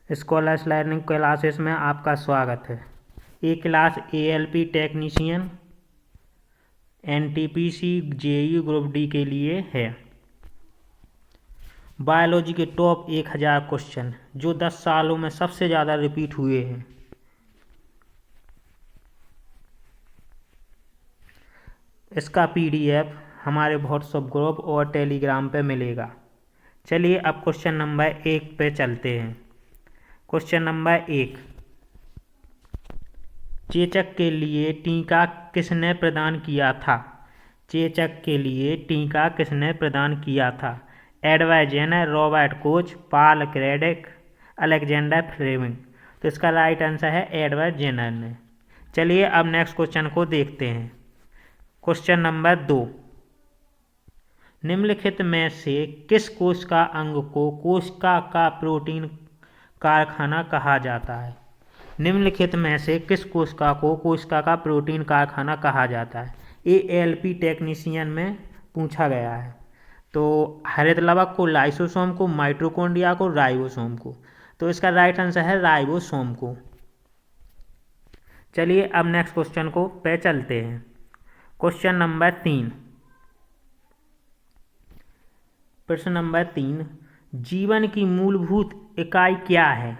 Scholars learning classes में आपका स्वागत है। ये class ALP technician NTPC JEE group D के लिए है। बायोलॉजी के टॉप 1000 क्वेश्चन जो 10 सालों में सबसे ज़्यादा रिपीट हुए हैं। इसका PDF हमारे व्हाट्सएप ग्रुप और टेलीग्राम पे मिलेगा। चलिए अब क्वेश्चन नंबर 1 पे चलते हैं। क्वेश्चन नंबर 1, चेचक के लिए टीका किसने प्रदान किया था? चेचक के लिए टीका किसने प्रदान किया था? Edward Jenner, Robert Koch, Paul Credick, Alexander Fleming. तो इसका राइट आंसर है एडवर्ड जेनर ने। चलिए अब नेक्स्ट क्वेश्चन को देखते हैं। क्वेश्चन नंबर 2, निम्नलिखित में से किस कोशिका अंग को कोशिका का प्रोटीन कारखाना कहा जाता है? निम्नलिखित में से किस कोशिका को कोशिका का प्रोटीन कारखाना कहा जाता है? ALP टेक्नीशियन में पूछा गया है। तो हरित लवक को, लाइसोसोम को, माइटोकॉन्ड्रिया को, राइबोसोम को। तो इसका राइट आंसर है राइबोसोम को। चलिए अब नेक्स्ट क्वेश्चन को पे चलते हैं। क्वेश्चन नंबर 3, प्रश्न नंबर 3, जीवन की मूलभूत इकाई क्या है?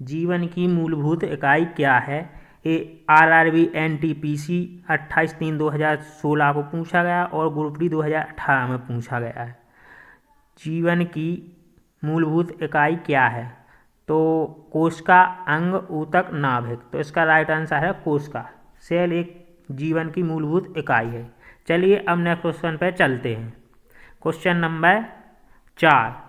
जीवन की मूलभूत इकाई क्या है? RRB NTPC 28/3/2016 को पूछा गया और ग्रुप डी 2018 में पूछा गया है। जीवन की मूलभूत इकाई क्या है? तो कोशिका, अंग, ऊतक, नाभिक। तो इसका राइट आंसर है कोशिका। सेल एक जीवन की मूलभूत इकाई है। चलिए अब नेक्स्ट क्वेश्चन पर चलते हैं। क्वेश्चन नंबर 4,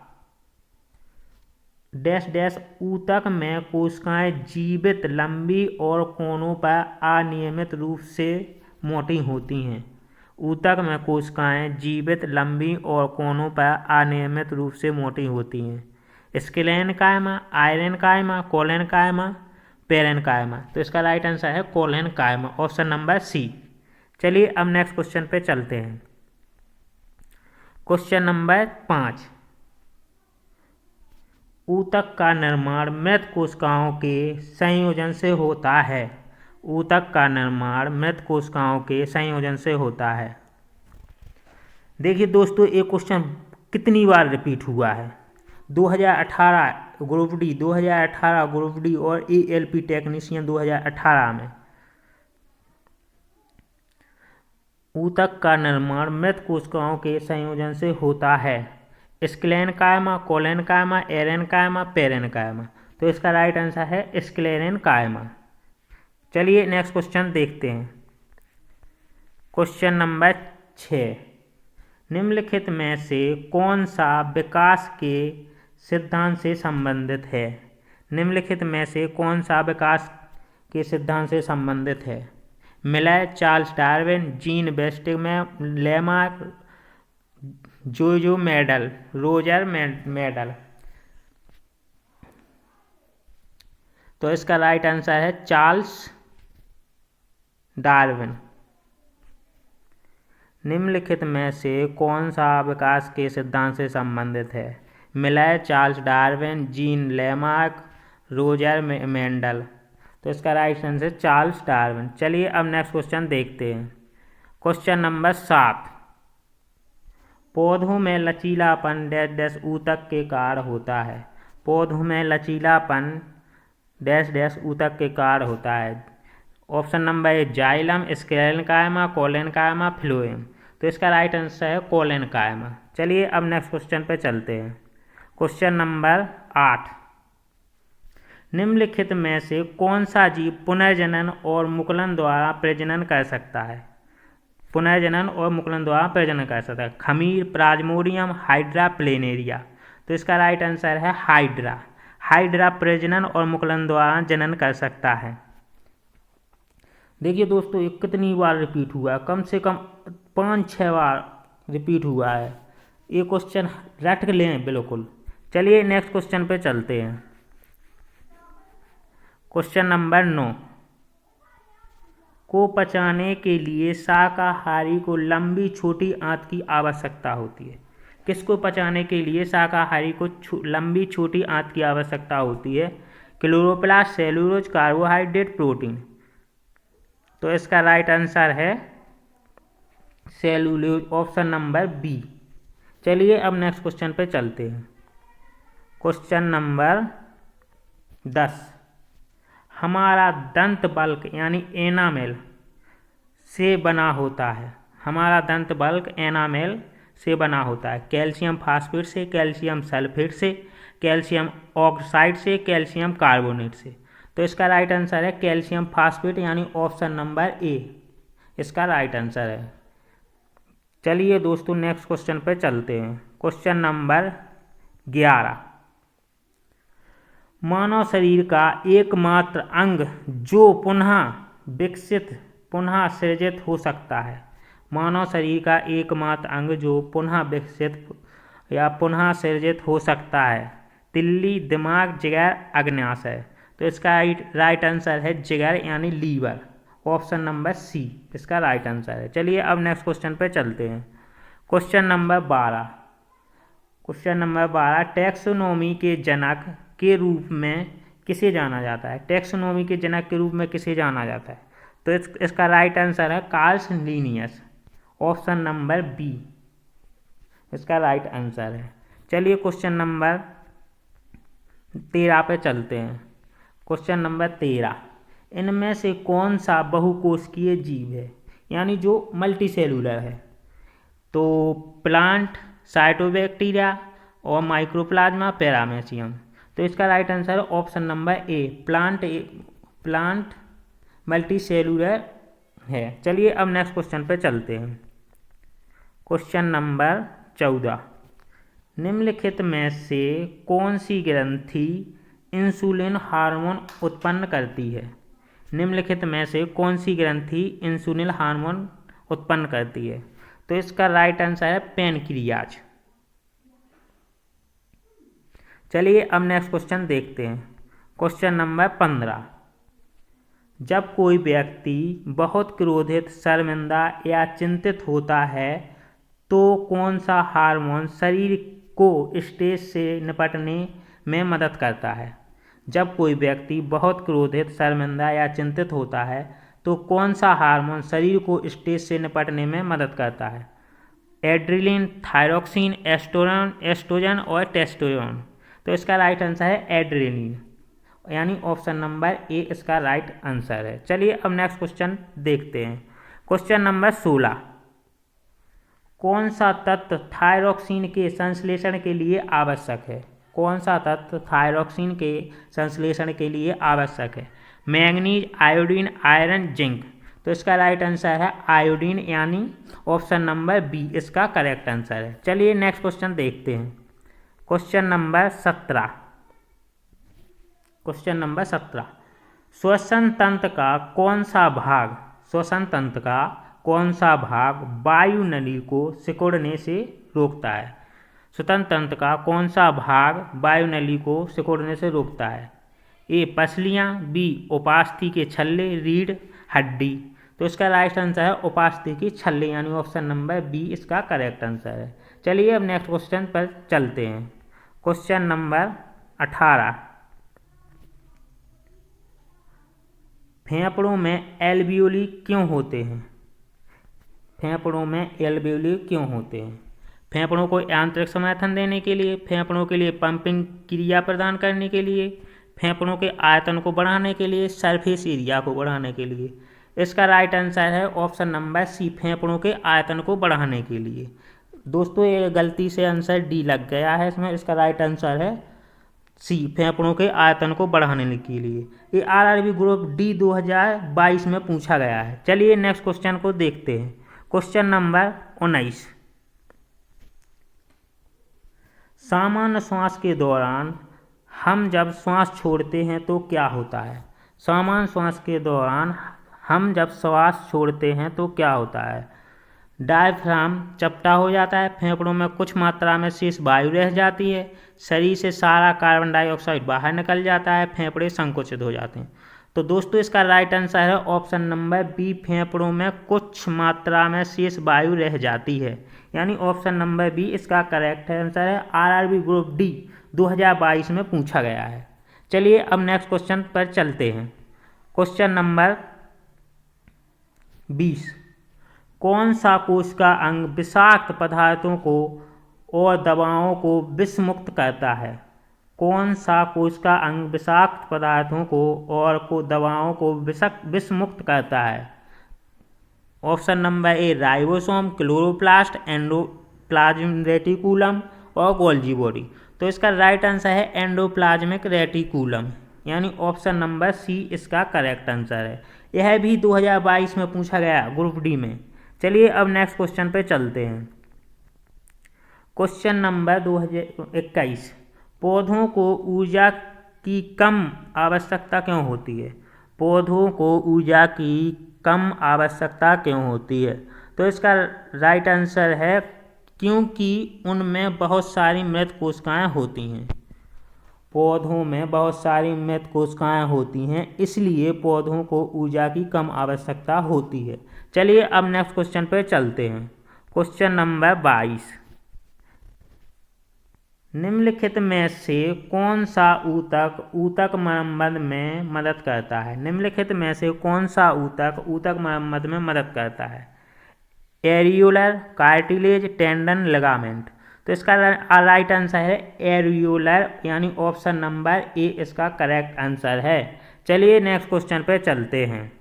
डैश डैश ऊतक में कोशिकाएं जीवित, लंबी और कोनों पर अनियमित रूप से मोटी होती हैं। ऊतक में कोशिकाएं जीवित, लंबी और कोनों पर अनियमित रूप से मोटी होती हैं। स्क्लेरन कायमा, आयरन कायमा, कोलेन कायमा, पेरेन कायमा। तो इसका राइट आंसर है कोलेन कायमा, ऑप्शन नंबर C। चलिए अब नेक्स्ट क्वेश्चन पे चलते हैं। क्वेश्चन नंबर 5, ऊतक का निर्माण मृत कोशिकाओं के संयोजन से होता है। ऊतक का निर्माण मृत कोशिकाओं के संयोजन से होता है। देखिए दोस्तों, ये क्वेश्चन कितनी बार रिपीट हुआ है। 2018 ग्रुप डी, 2018 ग्रुप डी और ALP टेक्नीशियन 2018 में। ऊतक का निर्माण मृत कोशिकाओं के संयोजन से होता है। स्क्लेरन कायमा, कोलेन कायमा, एरेन कायमा, पेरेन कायमा। तो इसका राइट आंसर है स्क्लेरन कायमा। चलिए नेक्स्ट क्वेश्चन देखते हैं। क्वेश्चन नंबर 6, निम्नलिखित में से कौन सा विकास के सिद्धांत से संबंधित है? निम्नलिखित में से कौन सा विकास के सिद्धांत से संबंधित है? Miller, Charles Darwin, gene wasting Lamarck, जोजो मेंडल, रोजर मेंडल। तो इसका राइट आंसर है चार्ल्स डार्विन। निम्नलिखित में से कौन सा विकास के सिद्धांत से संबंधित है? Miller, Charles Darwin, gene Lamarck, Roger Mendel. तो इसका राइट आंसर चार्ल्स डार्विन। चलिए अब नेक्स्ट क्वेश्चन देखते हैं। क्वेश्चन नंबर 7, पौधों में लचीलापन डैश डैश ऊतक के कारण होता है। पौधों में लचीलापन डैश डैश ऊतक के कारण होता है। ऑप्शन नंबर A जाइलम, स्क्लेरन कायमा, कोलेन कायमा, फ्लोएम। तो इसका राइट आंसर है कोलेन कायमा। चलिए अब नेक्स्ट क्वेश्चन पे चलते हैं। क्वेश्चन नंबर 8, निम्नलिखित में से कौन सा जीव पुनर्जनन और मुकुलन द्वारा प्रजनन कर सकता है? पुनर्जनन और मुकुलन द्वारा प्रजनन कर सकता है। खमीर, प्लाज्मोडियम, हाइड्रा, प्लेनेरिया। तो इसका राइट आंसर है हाइड्रा। हाइड्रा प्रजनन और मुकुलन द्वारा जनन कर सकता है। देखिए दोस्तों, ये कितनी बार रिपीट हुआ है? कम से कम 5-6 बार रिपीट हुआ है। ये क्वेश्चन रट लें बिल्कुल। चलिए नेक्स्ट क्वेश्चन पे चलते हैं। क्वेश्चन नंबर 9, को पचाने के लिए शाकाहारी को लंबी छोटी आंत की आवश्यकता होती है। किसको पचाने के लिए शाकाहारी को लंबी छोटी आंत की आवश्यकता होती है? Chloroplast, cellulose, carbohydrate, protein. तो इसका राइट आंसर है सेलुलोज, ऑप्शन नंबर बी। चलिए अब नेक्स्ट क्वेश्चन पे चलते हैं। Question number 10। हमारा दंत बल्क यानी एनामेल से बना होता है। हमारा दंत बल्क एनामेल से बना होता है। कैल्शियम फास्फेट से, कैल्शियम सल्फेट से, कैल्शियम ऑक्साइड से, कैल्शियम कार्बोनेट से। तो इसका राइट आंसर है कैल्शियम फास्फेट यानी ऑप्शन नंबर ए इसका राइट आंसर है। चलिए दोस्तों नेक्स्ट क्वेश्चन पे चलते हैं। Question number 11। मानव शरीर का एकमात्र अंग जो पुनः विकसित पुनः सृजित हो सकता है। मानव शरीर का एकमात्र अंग जो पुनः विकसित या पुनः सृजित हो सकता है। तिल्ली, दिमाग, जिगर, अग्न्याशय। तो इसका राइट आंसर है जिगर यानी लीवर, ऑप्शन नंबर सी इसका राइट आंसर है। चलिए अब नेक्स्ट क्वेश्चन पे चलते हैं। Question number 12। Question number 12। Taxonomy के जनक के रूप में किसे जाना जाता है? टैक्सोनॉमी के जनक के रूप में किसे जाना जाता है? तो इसका राइट आंसर है Carl Linnaeus, option number B इसका राइट आंसर है। चलिए क्वेश्चन नंबर 13 पे चलते हैं। Question number 13। इनमें से कौन सा बहुकोशिकीय जीव है यानी जो मल्टी सेलुलर है? तो प्लांट, साइटोबैक्टीरिया और माइक्रोप्लाज्मा, पैरामेसियम। तो इसका राइट आंसर है option number A plant multi cellular है। चलिए अब नेक्स्ट क्वेश्चन पे चलते हैं। Question number 14। निम्नलिखित में से कौन सी ग्रंथि इंसुलिन हार्मोन उत्पन्न करती है? निम्नलिखित में से कौन सी ग्रंथि इंसुलिन हार्मोन उत्पन्न करती है? तो इसका राइट आंसर है पैनक्रियाज। चलिए अब नेक्स्ट क्वेश्चन देखते हैं। Question number 15। जब कोई व्यक्ति बहुत क्रोधित, शर्मिंदा या चिंतित होता है तो कौन सा हार्मोन शरीर को स्ट्रेस से निपटने में मदद करता है? जब कोई व्यक्ति बहुत क्रोधित, शर्मिंदा या चिंतित होता है तो कौन सा हार्मोन शरीर को स्ट्रेस से निपटने में मदद करता है? एड्रेनलिन, थायरोक्सिन, एस्ट्रोजन और टेस्टोस्टेरोन। तो इसका राइट आंसर है एड्रेनलिन यानी ऑप्शन नंबर ए इसका राइट आंसर है। चलिए अब नेक्स्ट क्वेश्चन देखते हैं। Question number 16। कौन सा तत्व थायरोक्सिन के संश्लेषण के लिए आवश्यक है? कौन सा तत्व थायरोक्सिन के संश्लेषण के लिए आवश्यक है? Manganese, iodine, iron, zinc. तो इसका राइट आंसर है आयोडीन यानी ऑप्शन नंबर बी इसका करेक्ट आंसर है। चलिए नेक्स्ट क्वेश्चन देखते हैं। Question number 17। Question number 17। श्वसन तंत्र का कौन सा भाग वायु नली को सिकुड़ने से रोकता है? श्वसन तंत्र का कौन सा भाग वायु नली को सिकुड़ने से रोकता है? ए पसलियाँ, बी उपास्थि के छल्ले, रीढ़, हड्डी। तो इसका राइट आंसर है उपास्थि की छल्ले यानी ऑप्शन नंबर बी इसका करेक्ट आंसर है। चलिए अब नेक्स्ट क्वेश्चन पर चलते हैं। Question number 18। फेफड़ों में एल्वियोली क्यों होते हैं? फेफड़ों में एल्वियोली क्यों होते हैं? फेफड़ों को यांत्रिक समर्थन देने के लिए, फेफड़ों के लिए पंपिंग क्रिया प्रदान करने के लिए, फेफड़ों के आयतन को बढ़ाने के लिए, सरफेस एरिया को बढ़ाने के लिए। इसका राइट आंसर है ऑप्शन नंबर सी फेफड़ों के आयतन को बढ़ाने के लिए। दोस्तों ये गलती से आंसर डी लग गया है इसमें। इसका राइट आंसर है सी फेफड़ों के आयतन को बढ़ाने के लिए। ये आरआरबी ग्रुप डी 2022 में पूछा गया है। चलिए नेक्स्ट क्वेश्चन को देखते हैं। Question number 19। सामान्य श्वास के दौरान हम जब श्वास छोड़ते हैं तो क्या होता है? सामान्य श्वास के दौरान हम जब श्वास छोड़ते हैं तो क्या होता है? डायफ्राम चपटा हो जाता है, फेफड़ों में कुछ मात्रा में शेष वायु रह जाती है, शरीर से सारा कार्बन डाइऑक्साइड बाहर निकल जाता है, फेफड़े संकुचित हो जाते हैं। तो दोस्तों इसका राइट आंसर है ऑप्शन नंबर बी, फेफड़ों में कुछ मात्रा में शेष वायु रह जाती है, यानी ऑप्शन नंबर बी इसका करेक्ट आंसर है। आरआरबी ग्रुप डी 2022 में पूछा गया है। चलिए अब नेक्स्ट क्वेश्चन पर चलते हैं। क्वेश्चन नंबर 20, कौन सा कोशिका अंग विषाक्त पदार्थों को और दवाओं को विषमुक्त करता है? कौन सा कोशिका अंग विषाक्त पदार्थों को और दवाओं को विषमुक्त करता है? Option number A ribosome, chloroplast, endoplasm reticulum और गोल्गी बॉडी। तो इसका राइट आंसर है एंडोप्लाज्मिक रेटिकुलम, यानी ऑप्शन नंबर सी इसका करेक्ट आंसर है। यह भी 2022 में पूछा गया ग्रुप डी में। चलिए अब नेक्स्ट क्वेश्चन पे चलते हैं। क्वेश्चन नंबर 2021, पौधों को ऊर्जा की कम आवश्यकता क्यों होती है? पौधों को ऊर्जा की कम आवश्यकता क्यों होती है? तो इसका राइट आंसर है क्योंकि उनमें बहुत सारी मृत कोशिकाएं होती हैं। पौधों में बहुत सारी मृत कोशिकाएं होती हैं, इसलिए पौधों को ऊर्जा की कम आवश्यकता होती है। चलिए अब नेक्स्ट क्वेश्चन पर चलते हैं। क्वेश्चन नंबर 22, निम्नलिखित में से कौन सा ऊतक मरम्मत में मदद करता है? निम्नलिखित में से कौन सा ऊतक मरम्मत में मदद करता है? Areolar, cartilage, tendon, ligament. तो इसका राइट आंसर है एरियोलर, यानी ऑप्शन नंबर ए इसका करेक्ट आंसर है। चलिए नेक्स्ट क्वेश्चन पे चलते हैं।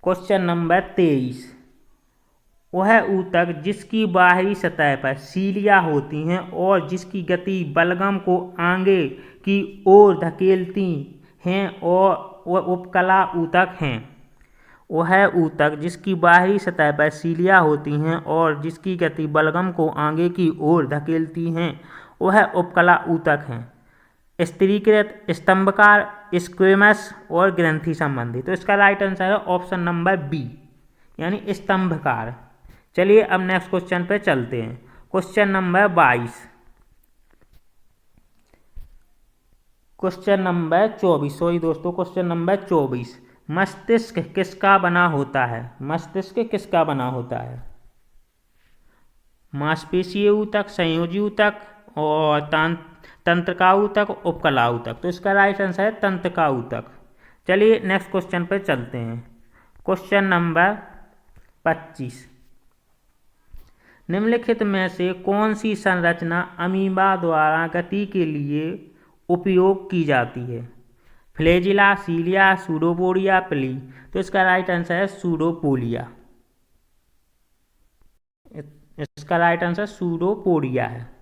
क्वेश्चन नंबर 23, वह ऊतक जिसकी बाहरी सतह पर सीलिया होती हैं और जिसकी गति बलगम को आगे की ओर धकेलती हैं और वह उपकला ऊतक हैं। वह ऊतक जिसकी बाहरी सतह पर सीलिया होती हैं और जिसकी गति बलगम को आगे की ओर धकेलती हैं, वह उपकला ऊतक हैं। स्थिरीकृत, स्तंभकार, स्क्वेमस और ग्रंथि संबंधी। तो इसका राइट आंसर है ऑप्शन नंबर बी, यानी स्तंभकार। चलिए अब नेक्स्ट क्वेश्चन पे चलते हैं। क्वेश्चन नंबर 22, क्वेश्चन नंबर 24, मस्तिष्क किसका बना होता है? मस्तिष्क किसका बना होता है? मांसपेशीय ऊतक, संयोजी ऊतक और तंत्रिका ऊतक, उपकला ऊतक। तो इसका राइट आंसर है तंत्रिका ऊतक। चलिए नेक्स्ट क्वेश्चन पर चलते हैं। क्वेश्चन नंबर 25, निम्नलिखित में से कौन सी संरचना अमीबा द्वारा गति के लिए उपयोग की जाती है? फ्लैजिला, सीलिया, सूडोपोडिया, पिली। तो इसका राइट आंसर है सूडोपोडिया। इसका राइट आंसर सूडोपोडिया है।